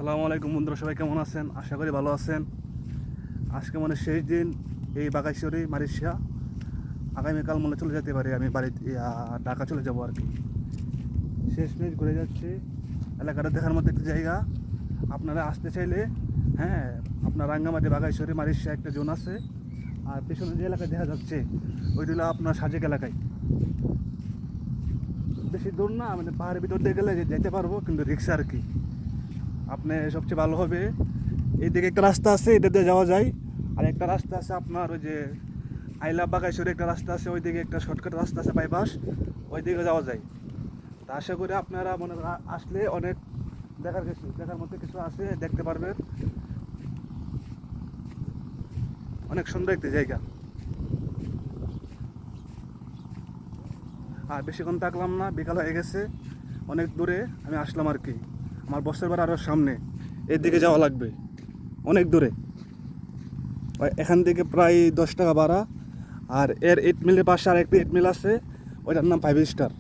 আসসালামু আলাইকুম বন্ধুরা, সবাই কেমন আছেন? আশা করি ভালো আছেন। আজকে মানে শেষ দিন এই বাগাইছড়ি মারিশিয়া। আগামীকাল মনে চলে যেতে পারি, আমি বাড়িতে ঢাকা চলে যাব আর কি। শেষ মেশ ঘুরে যাচ্ছি। এলাকাটা দেখার মতো একটা জায়গা। আপনারা আসতে চাইলে হ্যাঁ, আপনার রাঙ্গামাটি বাগাইছড়ি মারিশিয়া একটা জোন আছে। আর পেছনে যে এলাকা দেখা যাচ্ছে ওইটা হলো আপনার সাজেক এলাকায়। বেশি দূর না, মানে পাহাড়ের ভিতর দিয়ে গেলে যেতে পারবো, কিন্তু রিক্সা আর কি। আপনি সবচেয়ে ভালো হবে, এইদিকে একটা রাস্তা আছে, এটা দিয়ে যাওয়া যায়। আর একটা রাস্তা আছে আপনার ওই যে আইলা বাগাইছড়ি একটা রাস্তা আছে, ওইদিকে একটা শর্টকাট রাস্তা আছে বাইপাস, ওইদিকে যাওয়া যায়। তা আশা করি আপনারা মনে করেন আসলে অনেক দেখার মতো কিছু আছে, দেখতে পারবেন। অনেক সুন্দর একটা জায়গা। আর বেশিক্ষণ থাকলাম না, বিকাল হয়ে গেছে, অনেক দূরে আমি আসলাম আর কি। আমার বসের বাড়ি আরও সামনে, এর দিকে যাওয়া লাগবে, অনেক দূরে। এখান থেকে প্রায় 10 টাকা ভাড়া। আর এর 8 মিলের পাশে আর একটা 8 মিল আছে, ওইটার নাম 5 স্টার।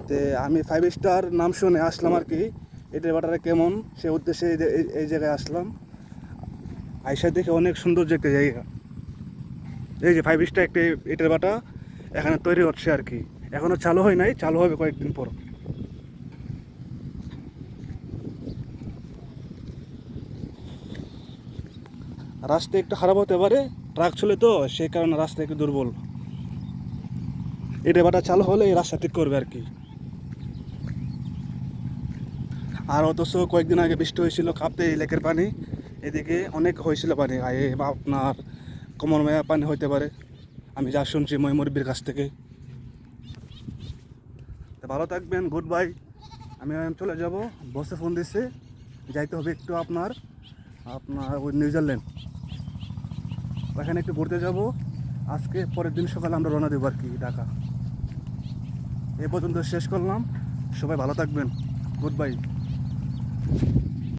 তে আমি 5 স্টার নাম শুনে আসলাম আর কি। এটার বাটারে কেমন সে উদ্দেশ্যে এই জায়গায় আসলাম। আইসা দেখে অনেক সুন্দর একটা জায়গা। এই যে 5 স্টার একটা এটার বাটা এখানে তৈরি হচ্ছে আর কি। এখনও চালু হয় নাই, চালু হবে কয়েকদিন পর। রাস্তা একটু খারাপ হতে পারে, ট্রাক চলে তো, সেই কারণে রাস্তা একটু দুর্বল। এটা বাটা চালু হলে এই রাস্তা ঠিক করবে আর কি। আর অথচ কয়েকদিন আগে বৃষ্টি হয়েছিল, কাঁপতে এই লেকের পানি, এদিকে অনেক হয়েছিল পানি। বা আপনার কমরমেয়া পানি হইতে পারে, আমি যা শুনছি ময়মুরব্বির কাছ থেকে। তো ভালো থাকবেন, গুড বাই। আমি চলে যাব, বসে ফোন দিচ্ছে, যাইতে হবে একটু আপনার আপনার ওই নিউজিল্যান্ড, ওখানে একটু ঘুরতে যাব আজকে। পরের দিন সকালে আমরা রওনা দেবো আর কি ঢাকা। এ পর্যন্ত শেষ করলাম, সবাই ভালো থাকবেন, গুড বাই।